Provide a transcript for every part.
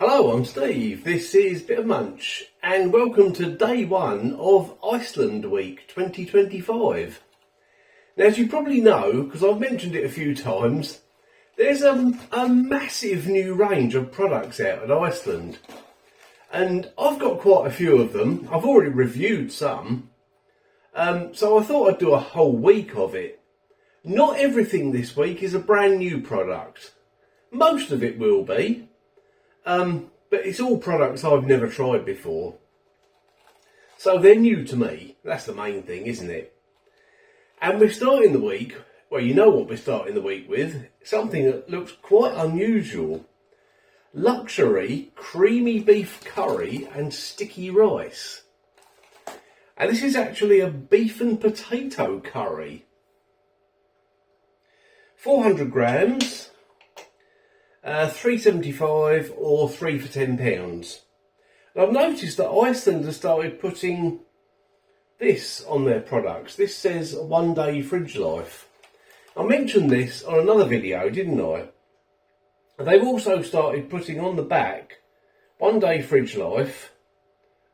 Hello, I'm Steve. This is Bit of Munch, and welcome to day one of Iceland Week 2025. Now, as you probably know, because I've mentioned it a few times, there's a massive new range of products out at Iceland, and I've got quite a few of them. I've already reviewed some, so I thought I'd do a whole week of it. Not everything this week is a brand new product. Most of it will be. But it's all products I've never tried before. So they're new to me. That's the main thing, isn't it? And we're starting the week, well, you know what we're starting the week with. Something that looks quite unusual. Luxury creamy beef curry and sticky rice. And this is actually a beef and potato curry. 400 grams. £3.75 or 3 for £10. And I've noticed that Iceland has started putting this on their products. This says 1 day fridge life. I mentioned this on another video, didn't I? And they've also started putting on the back 1 day fridge life.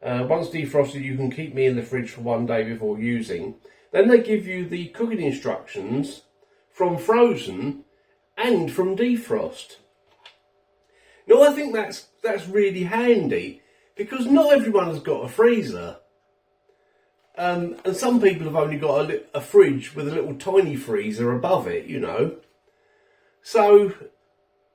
Once defrosted, you can keep me in the fridge for 1 day before using. Then they give you the cooking instructions from frozen and from defrost. Now, I think that's really handy because not everyone has got a freezer. And some people have only got a fridge with a little tiny freezer above it, you know. So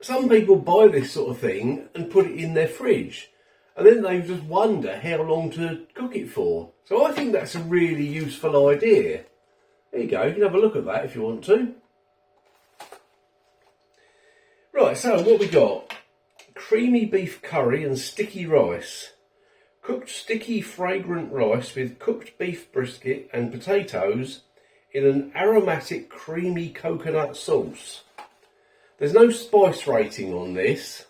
some people buy this sort of thing and put it in their fridge. And then they just wonder how long to cook it for. So I think that's a really useful idea. There you go, you can have a look at that if you want to. Right, so what we got? Creamy beef curry and sticky rice. Cooked sticky fragrant rice with cooked beef brisket and potatoes in an aromatic creamy coconut sauce. There's no spice rating on this,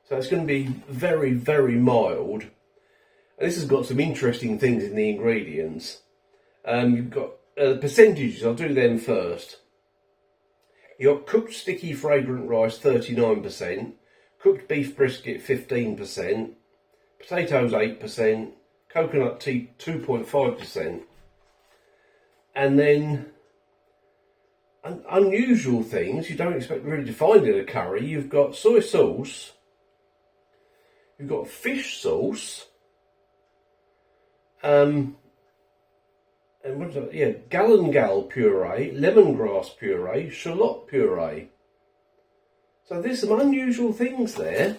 so it's going to be very, very mild. And this has got some interesting things in the ingredients. You've got the percentages, I'll do them first. You've got cooked sticky fragrant rice 39%. Cooked beef brisket 15%, potatoes 8%, coconut tea 2.5%, and then unusual things you don't expect really to find in a curry. You've got soy sauce, you've got fish sauce, and what's that? Yeah, galangal puree, lemongrass puree, shallot puree. So there's some unusual things there.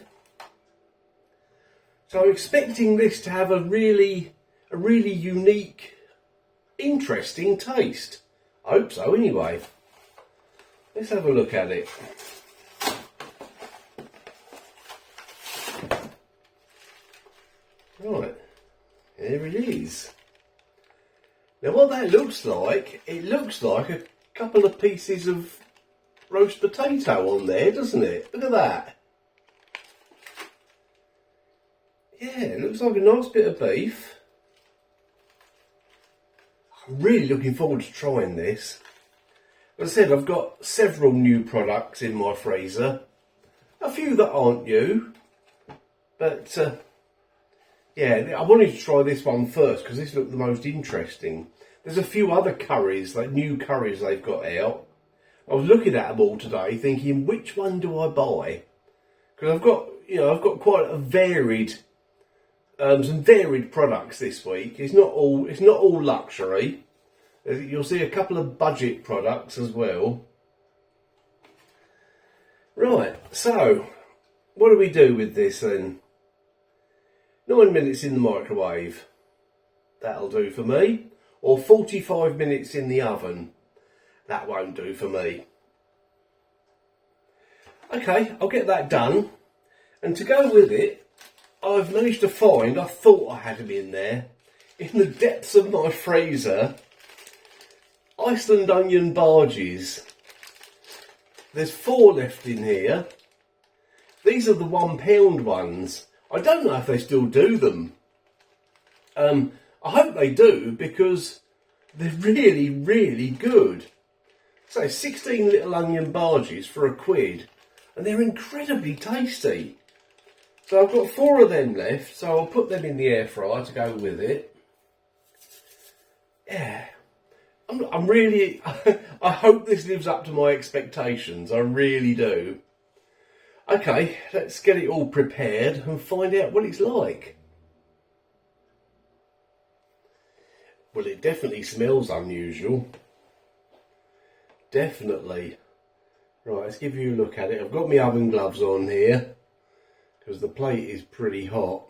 So I'm expecting this to have a really unique, interesting taste. I hope so anyway. Let's have a look at it. Right, there it is. Now what that looks like, it looks like a couple of pieces of roast potato on there, doesn't it? Look at that. Yeah, it looks like a nice bit of beef. I'm really looking forward to trying this. As I said, I've got several new products in my freezer. A few that aren't new. But, yeah, I wanted to try this one first because this looked the most interesting. There's a few other curries, like new curries they've got out. I was looking at them all today, thinking, which one do I buy? Because I've got quite a varied, some varied products this week. It's not all luxury. You'll see a couple of budget products as well. Right, so what do we do with this then? 9 minutes in the microwave. That'll do for me. Or 45 minutes in the oven. That won't do for me. Okay, I'll get that done. And to go with it, I've managed to find, I thought I had them in there, in the depths of my freezer, Iceland onion barges. There's 4 left in here. These are the £1 ones. I don't know if they still do them. I hope they do because they're really, really good. So 16 little onion barges for £1, and they're incredibly tasty. So I've got 4 of them left, so I'll put them in the air fryer to go with it. Yeah, I'm really, I hope this lives up to my expectations, I really do. Okay, let's get it all prepared and find out what it's like. Well, it definitely smells unusual. Definitely. Right, let's give you a look at it. I've got my oven gloves on here because the plate is pretty hot.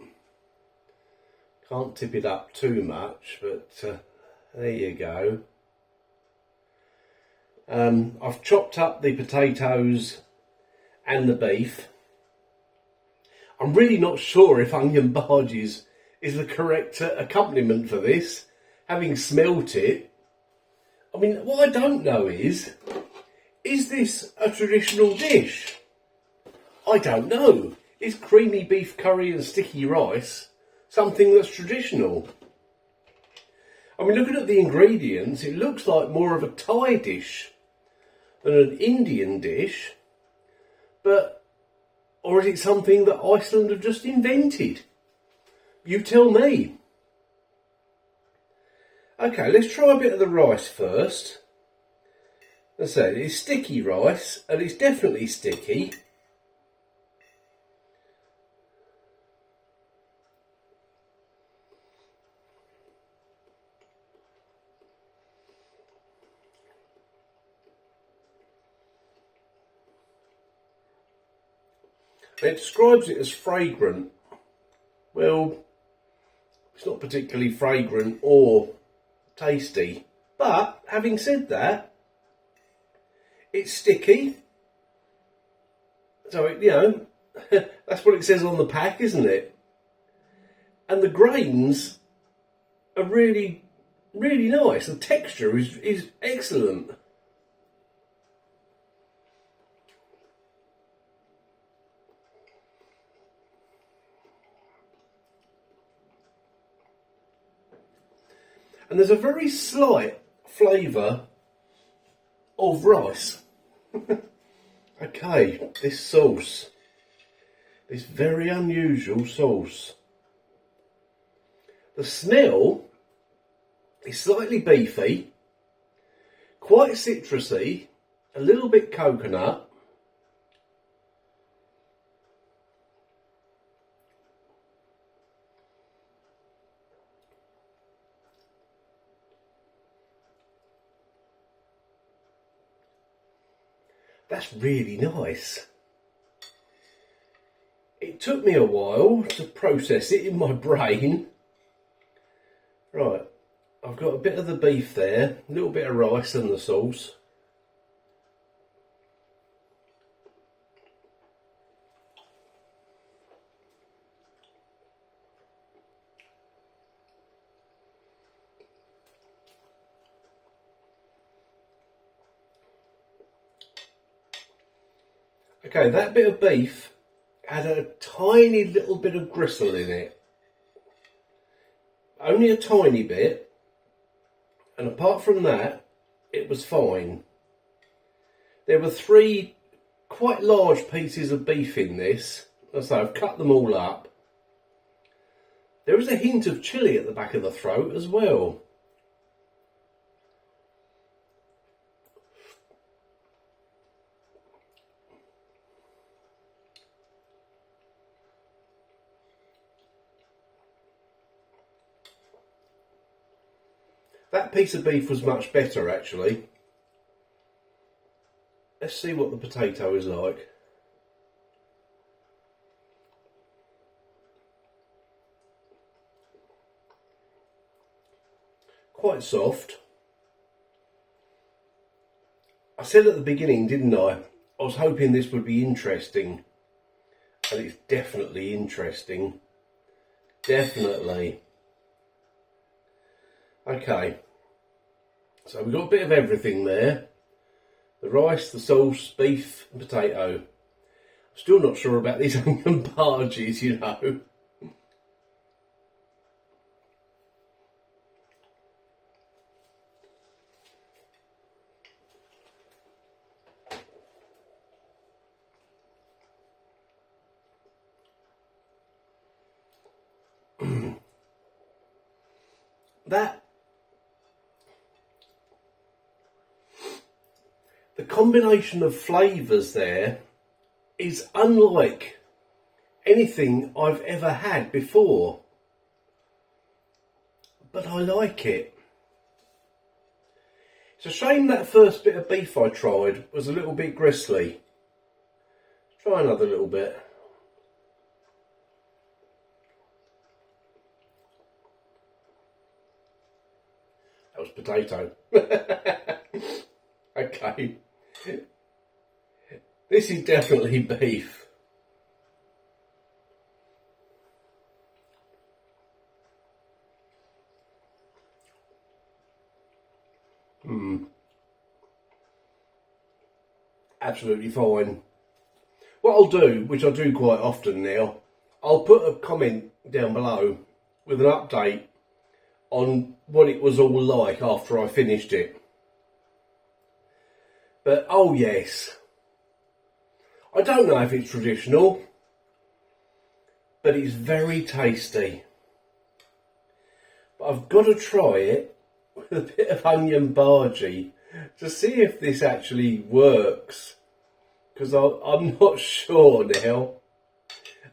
Can't tip it up too much, but there you go. I've chopped up the potatoes and the beef. I'm really not sure if onion barges is the correct accompaniment for this, having smelt it. I mean, what I don't know is this a traditional dish? I don't know. Is creamy beef curry and sticky rice something that's traditional? I mean, looking at the ingredients, it looks like more of a Thai dish than an Indian dish, but, or is it something that Iceland have just invented? You tell me. Okay, let's try a bit of the rice first. As I said, it's sticky rice, and it's definitely sticky. It describes it as fragrant. Well, it's not particularly fragrant or tasty. But, having said that, it's sticky. So, you know, that's what it says on the pack, isn't it? And the grains are really, really nice. The texture is excellent. And there's a very slight flavour of rice. Okay, this sauce. This very unusual sauce. The smell is slightly beefy, quite citrusy, a little bit coconut. That's really nice. It took me a while to process it in my brain. Right, I've got a bit of the beef there, a little bit of rice and the sauce. Okay, that bit of beef had a tiny little bit of gristle in it. Only a tiny bit. And apart from that, it was fine. There were 3 quite large pieces of beef in this. So I've cut them all up. There is a hint of chilli at the back of the throat as well. That piece of beef was much better, actually. Let's see what the potato is like. Quite soft. I said at the beginning, didn't I? I was hoping this would be interesting. And it's definitely interesting. Definitely. Okay, so we've got a bit of everything there. The rice, the sauce, beef and potato. I'm still not sure about these onion barges, you know. the combination of flavours there is unlike anything I've ever had before. But I like it. It's a shame that first bit of beef I tried was a little bit gristly. Try another little bit. That was potato. Okay. This is definitely beef. Absolutely fine. What I'll do, which I do quite often now, I'll put a comment down below with an update on what it was all like after I finished it. But oh yes, I don't know if it's traditional, but it's very tasty. But I've got to try it with a bit of onion bhaji to see if this actually works, because I'm not sure now.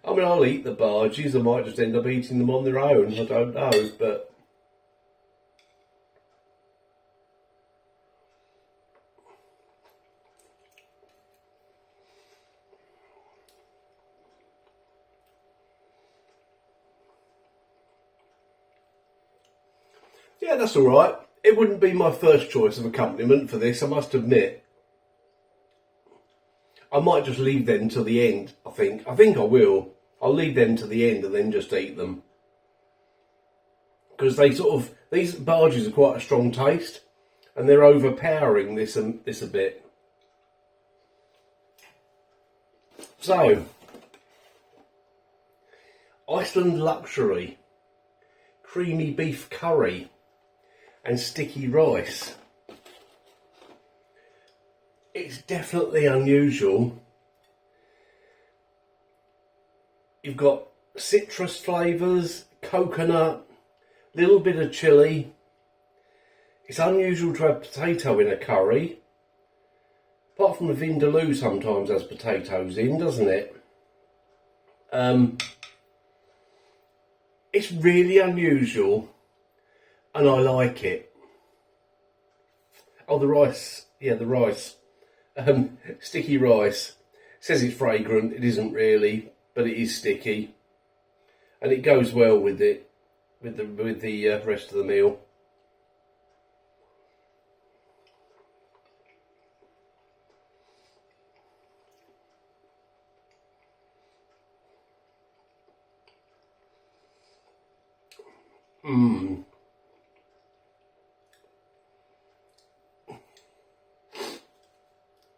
I mean, I'll eat the bhajis, I might just end up eating them on their own, I don't know, but yeah, that's alright. It wouldn't be my first choice of accompaniment for this, I must admit. I might just leave them till the end, I think. I think I will. I'll leave them to the end and then just eat them. Because they sort of, these bhajis are quite a strong taste, and they're overpowering this a bit. So, Iceland Luxury, creamy beef curry and sticky rice. It's definitely unusual. You've got citrus flavours, coconut, little bit of chilli. It's unusual to have potato in a curry. Apart from the vindaloo sometimes has potatoes in, doesn't it? It's really unusual and I like it. Oh, the rice. Yeah, the rice. Sticky rice. It says it's fragrant, it isn't really, but it is sticky. And it goes well with it, with the rest of the meal.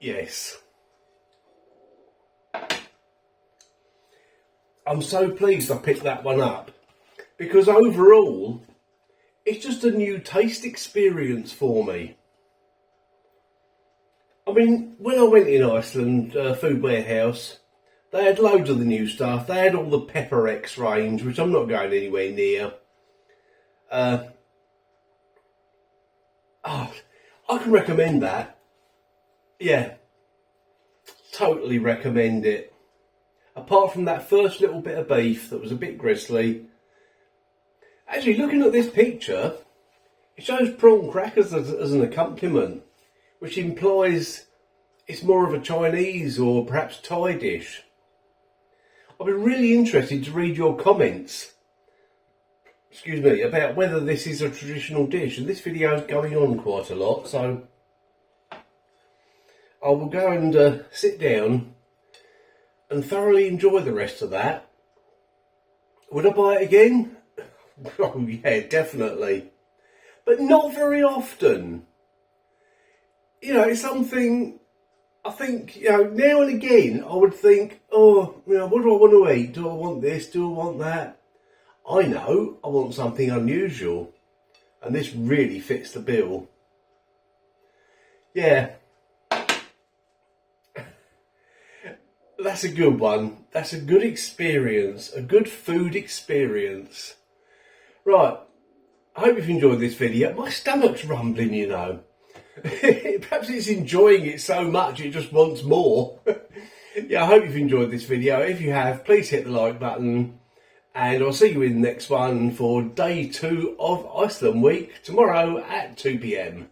Yes. I'm so pleased I picked that one up, because overall it's just a new taste experience for me. I mean, when I went in Iceland, Food Warehouse, they had loads of the new stuff. They had all the Pepper X range, which I'm not going anywhere near. I can recommend that. Yeah, totally recommend it. Apart from that first little bit of beef that was a bit gristly. Actually, looking at this picture, it shows prawn crackers as an accompaniment, which implies it's more of a Chinese or perhaps Thai dish. I'd be really interested to read your comments, excuse me, about whether this is a traditional dish. And this video is going on quite a lot, so I will go and sit down and thoroughly enjoy the rest of that. Would I buy it again? Oh yeah, definitely. But not very often. You know, it's something I think, you know, now and again I would think, oh, you know, what do I want to eat? Do I want this? Do I want that? I know I want something unusual, and this really fits the bill. Yeah. That's a good one. That's a good experience. A good food experience. Right. I hope you've enjoyed this video. My stomach's rumbling, you know. Perhaps it's enjoying it so much it just wants more. Yeah, I hope you've enjoyed this video. If you have, please hit the like button. And I'll see you in the next one for day 2 of Iceland week tomorrow at 2 p.m.